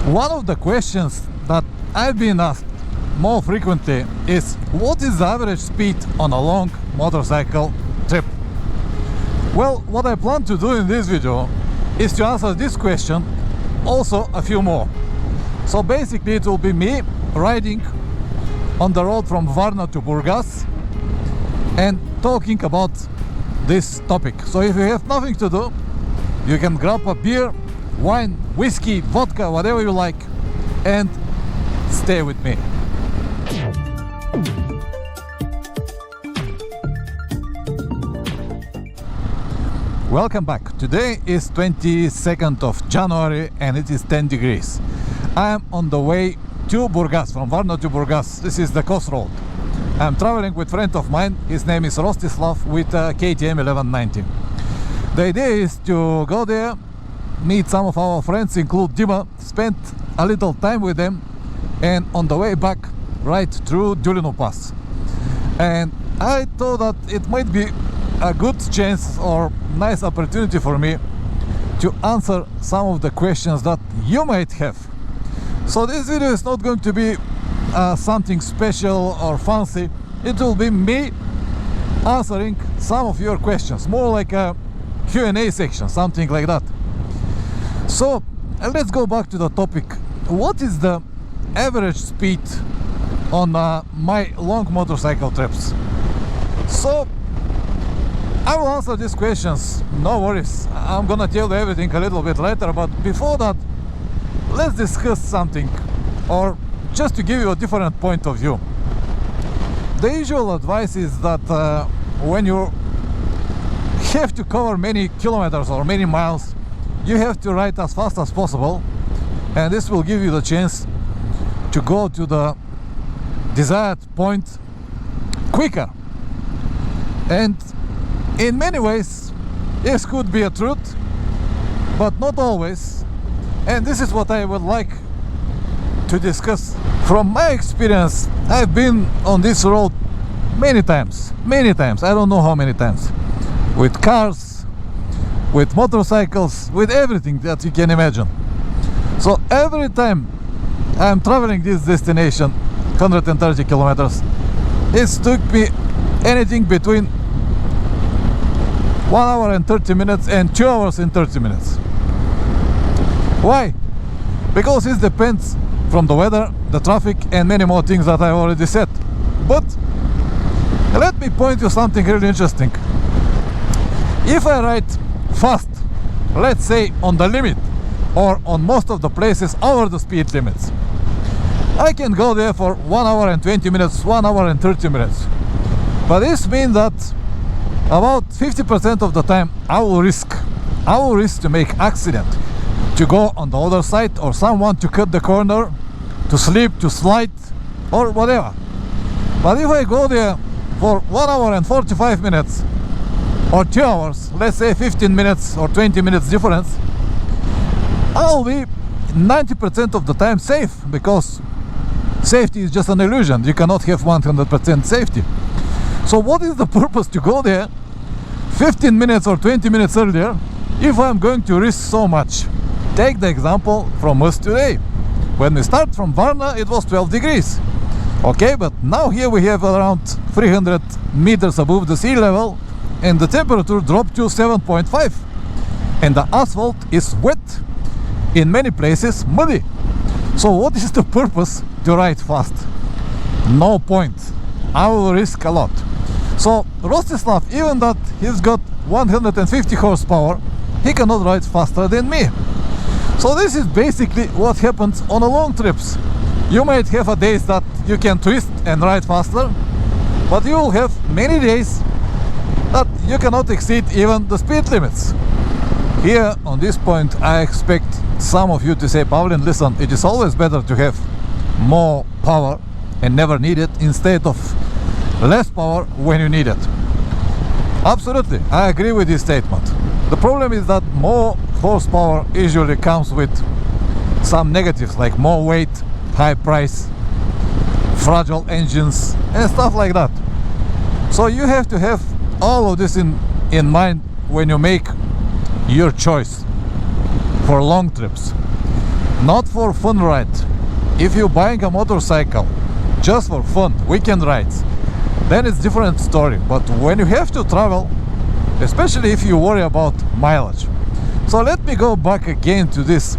One of the questions that I've been asked more frequently is, what is the average speed on a long motorcycle trip? Well, what I plan to do in this video is to answer this question, also a few more. So basically it will be me riding on the road from Varna to Burgas and talking about this topic. So if you have nothing to do, you can grab a beer, wine, whiskey, vodka, whatever you like, and stay with me. Welcome back. Today is 22nd of January and it is 10 degrees. I am on the way to Burgas, from Varna to Burgas. This is the coast road. I'm traveling with a friend of mine. His name is Rostislav with KTM 1190. The idea is to go there, meet some of our friends, include Dima, spend a little time with them, and on the way back ride through Dulino Pass. And I thought that it might be a good chance or nice opportunity for me to answer some of the questions that you might have. So this video is not going to be something special or fancy. It will be me answering some of your questions, more like a Q&A section, something like that. So let's go back to the topic. What is the average speed on my long motorcycle trips? So I will answer these questions, no worries. I'm gonna tell you everything a little bit later, but before that, let's discuss something, or just to give you a different point of view. The usual advice is that when you have to cover many kilometers or many miles, you have to ride as fast as possible, and this will give you the chance to go to the desired point quicker. And in many ways this could be a truth, but not always, and this is what I would like to discuss. From my experience, I've been on this road many times, I don't know how many times, with cars, with motorcycles, with everything that you can imagine. So every time I'm traveling this destination, 130 kilometers, it took me anything between 1 hour and 30 minutes and 2 hours and 30 minutes. Why? Because it depends from the weather, the traffic, and many more things that I already said. But let me point you something really interesting. If I ride fast, let's say on the limit, or on most of the places over the speed limits, I can go there for 1 hour and 20 minutes, 1 hour and 30 minutes. But this means that about 50% of the time I will risk to make accident, to go on the other side, or someone to cut the corner, to slip, to slide, or whatever. But if I go there for 1 hour and 45 minutes or 2 hours, let's say 15 minutes or 20 minutes difference, I'll be 90% of the time safe, because safety is just an illusion. You cannot have 100% safety. So what is the purpose to go there 15 minutes or 20 minutes earlier if I'm going to risk so much? Take the example from us today. When we start from Varna, it was 12 degrees. Okay, but now here we have around 300 meters above the sea level, and the temperature dropped to 7.5. And the asphalt is wet, in many places muddy. So what is the purpose to ride fast? No point. I will risk a lot. So Rostislav, even that he's got 150 horsepower, he cannot ride faster than me. So this is basically what happens on a long trips. You might have a days that you can twist and ride faster, but you will have many days that you cannot exceed even the speed limits. Here on this point, I expect some of you to say, Pavlin, listen, it is always better to have more power and never need it, instead of less power when you need it. Absolutely, I agree with this statement. The problem is that more horsepower usually comes with some negatives, like more weight, high price, fragile engines, and stuff like that. So you have to have all of this in mind when you make your choice for long trips. not for fun ride. If you're buying a motorcycle just for fun, weekend rides, then it's different story. But when you have to travel, especially if you worry about mileage. So let me go back again to this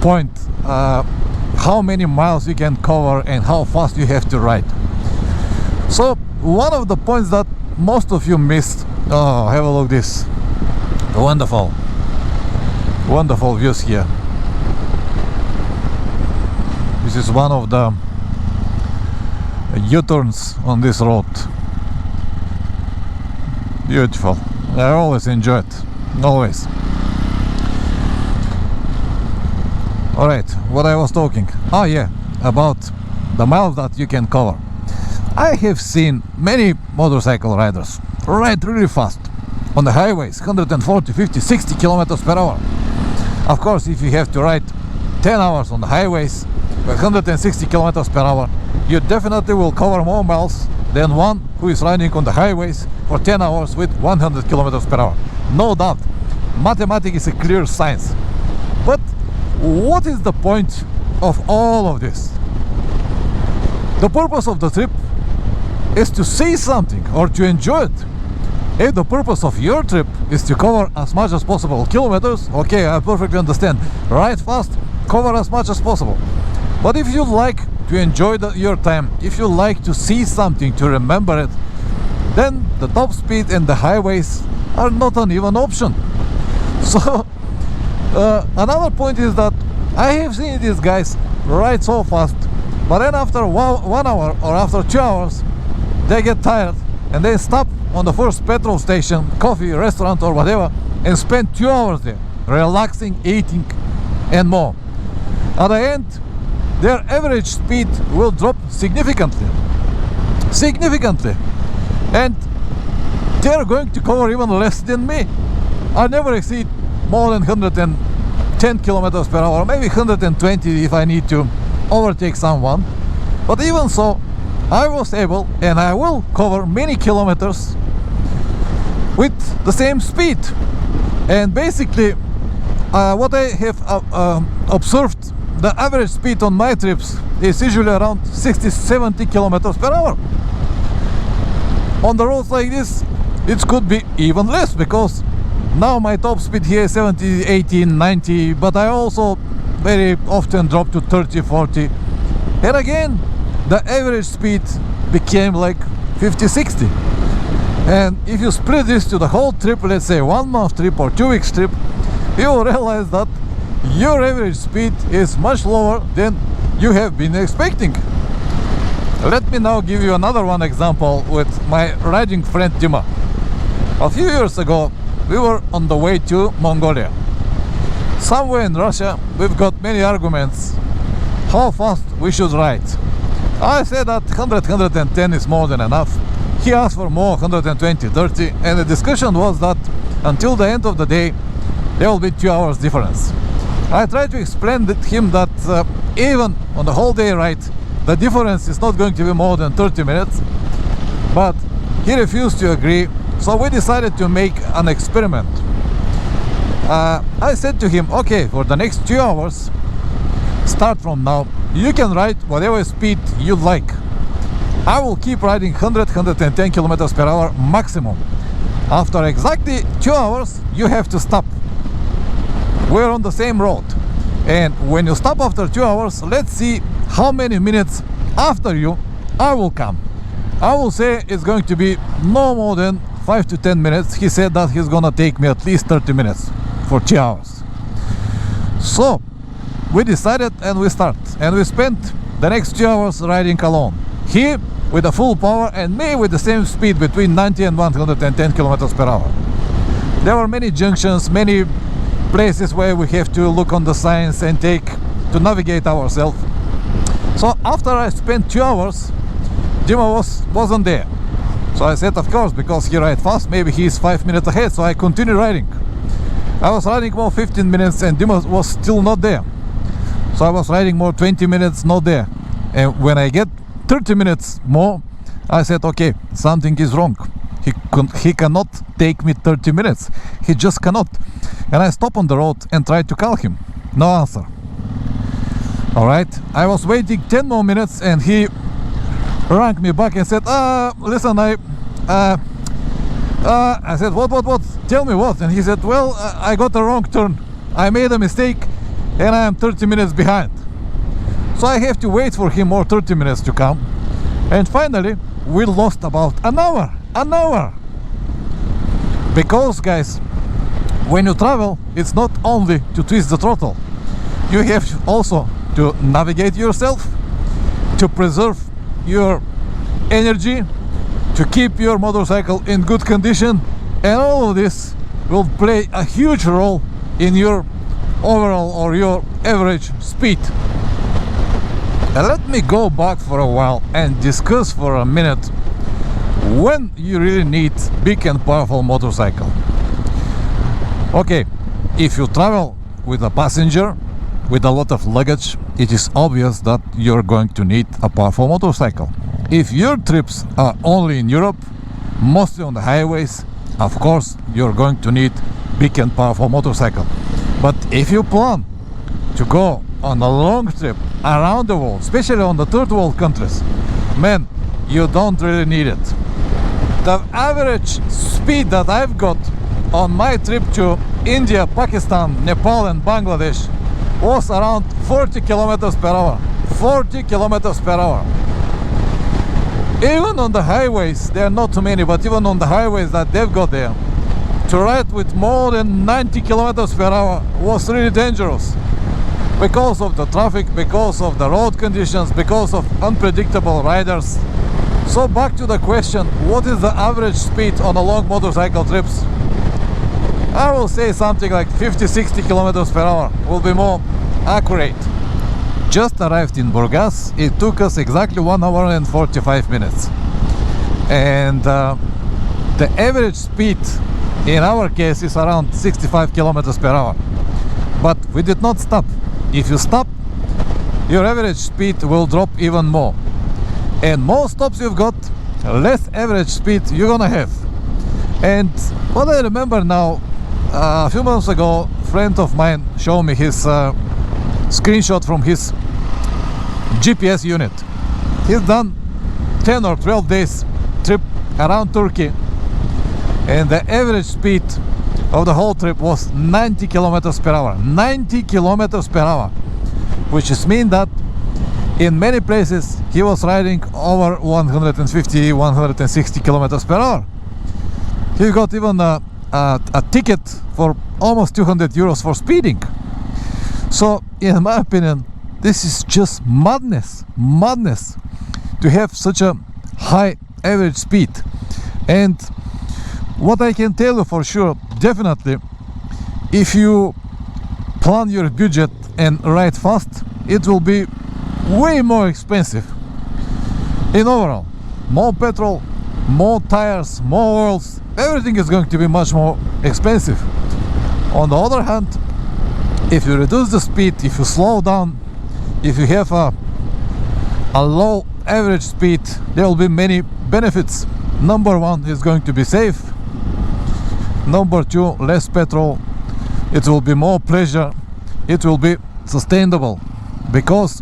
point, how many miles you can cover and how fast you have to ride. So one of the points that most of you missed, oh, have a look this, wonderful views here. This is one of the U-turns on this road. Beautiful. I always enjoy it, always. Alright, what I was talking, oh yeah, about the miles that you can cover. I have seen many motorcycle riders ride really fast on the highways, 140, 50, 60 kilometers per hour. Of course, if you have to ride 10 hours on the highways with 160 kilometers per hour, you definitely will cover more miles than one who is riding on the highways for 10 hours with 100 kilometers per hour. No doubt, mathematics is a clear science. But what is the point of all of this? The purpose of the trip is to see something or to enjoy it. If the purpose of your trip is to cover as much as possible kilometers, okay, I perfectly understand. Ride fast, cover as much as possible. But if you like to enjoy your time, if you like to see something, to remember it, then the top speed and the highways are not an even option. So another point is that I have seen these guys ride so fast, but then after 1 hour or after 2 hours they get tired and they stop on the first petrol station, coffee, restaurant or whatever, and spend 2 hours there relaxing, eating and more. At the end, their average speed will drop significantly, and they're going to cover even less than me. I never exceed more than 110 kilometers per hour, maybe 120 if I need to overtake someone. But even so, I was able and I will cover many kilometers with the same speed. And basically what I have observed, the average speed on my trips is usually around 60-70 kilometers per hour. On the roads like this, it could be even less, because now my top speed here is 70, 80, 90, but I also very often drop to 30, 40. And again, the average speed became like 50, 60. And if you split this to the whole trip, let's say 1 month trip or 2 weeks trip, you will realize that your average speed is much lower than you have been expecting. Let me now give you another one example with my riding friend Dima. A few years ago, we were on the way to Mongolia. Somewhere in Russia, we've got many arguments how fast we should ride. I said that 100, 110 is more than enough. He asked for more, 120, 30, and the discussion was that until the end of the day, there will be 2 hours difference. I tried to explain to him that even on the whole day ride, the difference is not going to be more than 30 minutes, but he refused to agree, so we decided to make an experiment. I said to him, okay, for the next 2 hours, start from now, you can ride whatever speed you like. I will keep riding 100, 110 kilometers per hour maximum. After exactly 2 hours, you have to stop. We're on the same road, and when you stop after 2 hours, let's see how many minutes after you I will come. I will say it's going to be no more than 5 to 10 minutes. He said that he's gonna take me at least 30 minutes for 2 hours. So we decided and we start, and we spent the next 2 hours riding alone. He with the full power and me with the same speed between 90 and 110 kilometers per hour. There were many junctions, many places where we have to look on the signs and take to navigate ourselves. So after I spent 2 hours, Dima wasn't there. So I said, of course, because he rides fast, maybe he's 5 minutes ahead, so I continued riding. I was riding more 15 minutes and Dima was still not there. So I was riding more 20 minutes, not there. And when I get 30 minutes more, I said, okay, something is wrong. He cannot take me 30 minutes. He just cannot. And I stopped on the road and tried to call him. No answer. All right, I was waiting 10 more minutes and he rang me back and said, listen, I said, what? Tell me what? And he said, well, I got a wrong turn. I made a mistake and I am 30 minutes behind. So I have to wait for him more 30 minutes to come. And finally, we lost about an hour. Because, guys, when you travel, it's not only to twist the throttle. You have also to navigate yourself, to preserve your energy, to keep your motorcycle in good condition, and all of this will play a huge role in your overall or your average speed. And let me go back for a while and discuss for a minute when you really need big and powerful motorcycle. Okay, if you travel with a passenger with a lot of luggage, it is obvious that you're going to need a powerful motorcycle. If your trips are only in Europe, mostly on the highways, of course you're going to need big and powerful motorcycle. But if you plan to go on a long trip around the world, especially on the third world countries, man, you don't really need it. The average speed that I've got on my trip to India, Pakistan, Nepal and Bangladesh was around 40 kilometers per hour. 40 kilometers per hour. Even on the highways, there are not too many, but even on the highways that they've got there, to ride with more than 90 kilometers per hour was really dangerous. Because of the traffic, because of the road conditions, because of unpredictable riders. So back to the question, what is the average speed on a long motorcycle trips? I will say something like 50-60 kilometers per hour will be more accurate. Just arrived in Burgas. It took us exactly 1 hour and 45 minutes. And the average speed in our case is around 65 kilometers per hour. But we did not stop. If you stop, your average speed will drop even more. And more stops you've got, less average speed you're gonna have. And what I remember now, a few months ago, a friend of mine showed me his screenshot from his GPS unit. He's done 10 or 12 days trip around Turkey, and the average speed of the whole trip was 90 kilometers per hour. 90 kilometers per hour, which is mean that in many places he was riding over 150, 160 kilometers per hour. He got even a ticket for almost 200 euros for speeding. So in my opinion, this is just madness to have such a high average speed. And what I can tell you for sure, definitely, if you plan your budget and ride fast, it will be way more expensive in overall. More petrol, more tires, more oils, everything is going to be much more expensive. On the other hand, if you reduce the speed, if you slow down, if you have a low average speed, there will be many benefits. Number one is going to be safe. Number two, less petrol. It will be more pleasure. It will be sustainable, because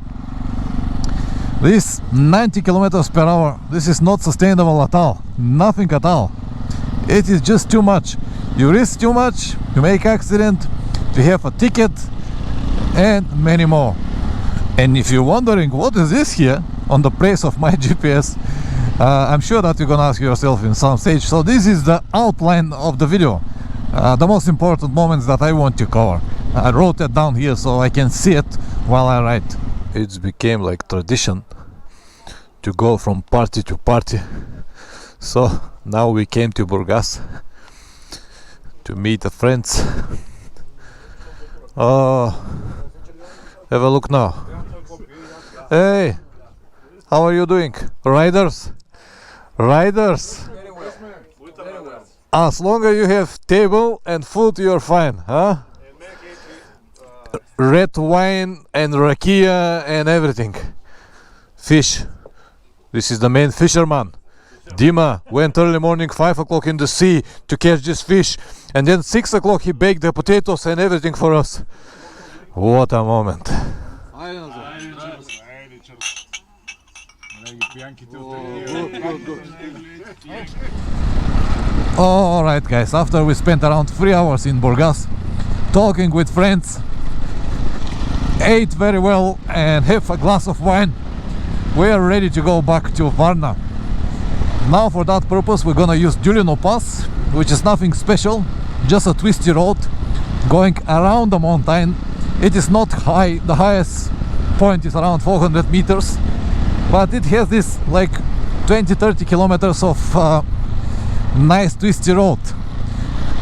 this 90 kilometers per hour, this is not sustainable at all. Nothing at all. It is just too much. You risk too much, you make accident, you have a ticket, and many more. And if you're wondering what is this here on the place of my GPS, I'm sure that you're gonna ask yourself in some stage. So this is the outline of the video, the most important moments that I want to cover. I wrote it down here so I can see it while I write. It's became like tradition to go from party to party. So now we came to Burgas to meet the friends. Oh, have a look now. Hey, how are you doing? Riders? Riders? As long as you have table and food, you're fine, huh? Red wine and rakia and everything. Fish. This is the main fisherman. Dima went early morning, 5 o'clock in the sea to catch this fish, and then 6 o'clock he baked the potatoes and everything for us. What a moment. Alright guys, after we spent around 3 hours in Burgas talking with friends, ate very well and have a glass of wine, we are ready to go back to Varna. Now for that purpose we're gonna use Julino Pass, which is nothing special, just a twisty road going around the mountain. It is not high, the highest point is around 400 meters, but it has this like 20-30 kilometers of nice twisty road.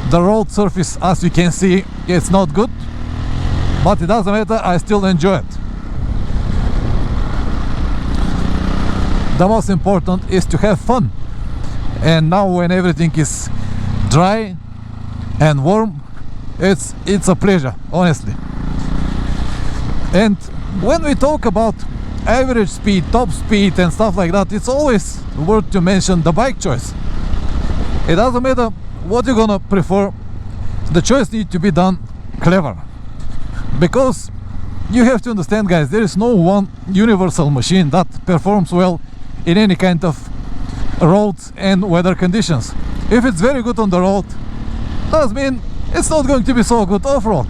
The road surface, as you can see, it's not good, but it doesn't matter, I still enjoy it. The most important is to have fun, and now when everything is dry and warm, it's a pleasure, honestly. And when we talk about average speed, top speed and stuff like that, it's always worth to mention the bike choice. It doesn't matter what you're gonna prefer, the choice needs to be done clever, because you have to understand, guys, there is no one universal machine that performs well in any kind of roads and weather conditions. If it's very good on the road, does mean it's not going to be so good off-road.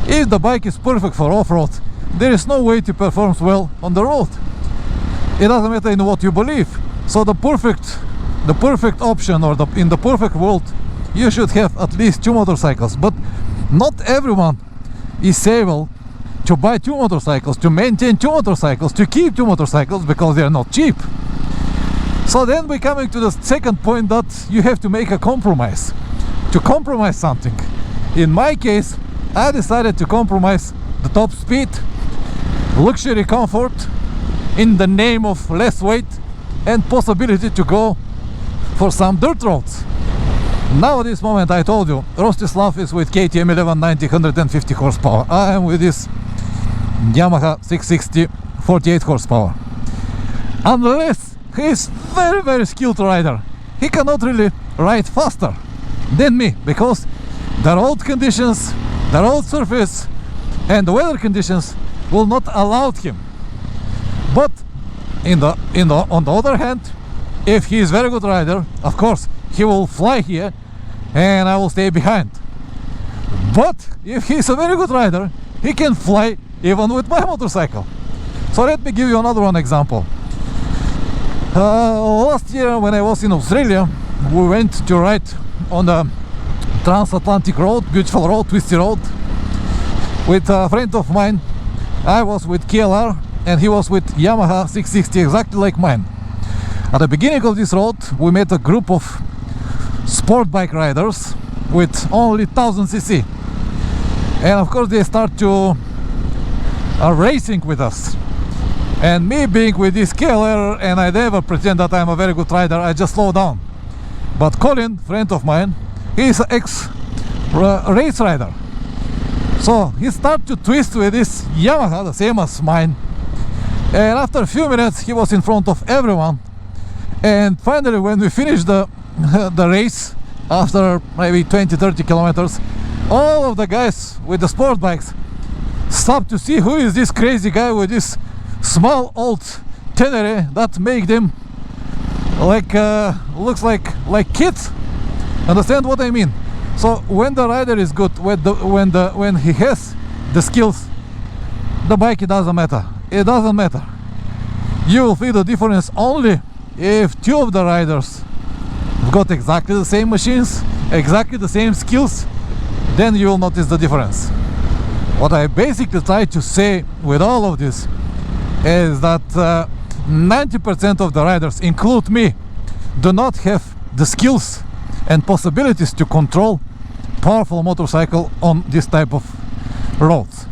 If the bike is perfect for off-road, there is no way to perform well on the road. It doesn't matter in what you believe. So the perfect option, or in the perfect world, you should have at least 2 motorcycles. But not everyone is able to buy 2 motorcycles, to maintain 2 motorcycles, to keep 2 motorcycles, because they are not cheap. So then we're coming to the second point, that you have to make a compromise, to compromise something. In my case, I decided to compromise the top speed, luxury comfort, in the name of less weight and possibility to go for some dirt roads. Now at this moment, I told you, Rostislav is with KTM 1190 150 horsepower. I am with this Yamaha 660 48 horsepower. Unless he is very skilled rider, he cannot really ride faster than me, because the road conditions, the road surface and the weather conditions will not allow him. But on the other hand, if he is very good rider, of course he will fly here and I will stay behind. But if he is a very good rider, he can fly even with my motorcycle. So let me give you another one example. Last year when I was in Australia, we went to ride on the transatlantic road, beautiful road, twisty road, with a friend of mine. I was with KLR and he was with Yamaha 660, exactly like mine. At the beginning of this road, we met a group of sport bike riders with only 1000cc, and of course they start to racing with us. And me being with this KLR, and I never pretend that I'm a very good rider, I just slow down. But Colin, friend of mine, he's an ex-race rider. So he started to twist with this Yamaha, the same as mine. And after a few minutes, he was in front of everyone. And finally, when we finished the race, after maybe 20-30 kilometers, all of the guys with the sport bikes stopped to see who is this crazy guy with this small old Tenere that make them like looks like kids. Understand what I mean? So when the rider is good, when he has the skills, the bike, it doesn't matter. It doesn't matter. You will feel the difference only if 2 of the riders have got exactly the same machines, exactly the same skills. Then you will notice the difference. What I basically try to say with all of this is that 90% of the riders, include me, do not have the skills and possibilities to control powerful motorcycle on this type of roads.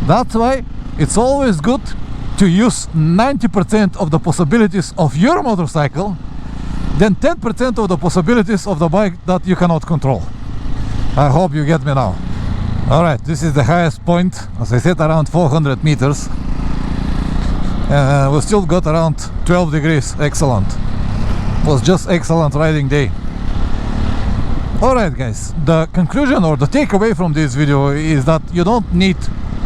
That's why it's always good to use 90% of the possibilities of your motorcycle than 10% of the possibilities of the bike that you cannot control. I hope you get me now. Alright, this is the highest point, as I said, around 400 meters. We still got around 12 degrees. Excellent. It was just excellent riding day. Alright guys, the conclusion or the takeaway from this video is that you don't need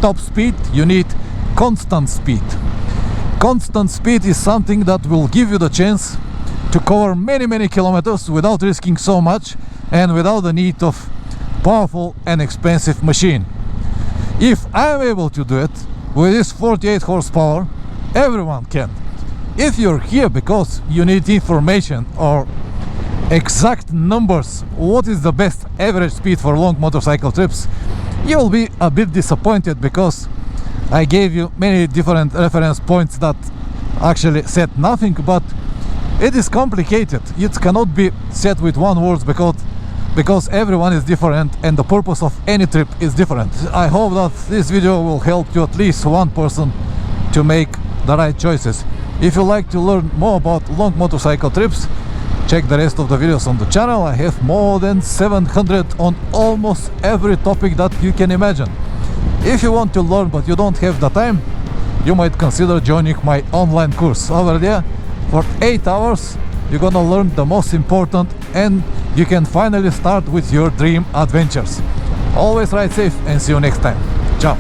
top speed, you need constant speed. Constant speed is something that will give you the chance to cover many kilometers without risking so much and without the need of powerful and expensive machine. If I am able to do it with this 48 horsepower, everyone can. If you're here because you need information or exact numbers, what is the best average speed for long motorcycle trips, you will be a bit disappointed, because I gave you many different reference points that actually said nothing. But it is complicated. It cannot be said with one word, because everyone is different and the purpose of any trip is different. I hope that this video will help you, at least one person, to make the right choices. If you like to learn more about long motorcycle trips, check the rest of the videos on the channel. I have more than 700 on almost every topic that you can imagine. If you want to learn but you don't have the time, you might consider joining my online course. Over there, for 8 hours, you're gonna learn the most important, and you can finally start with your dream adventures. Always ride safe and see you next time. Ciao.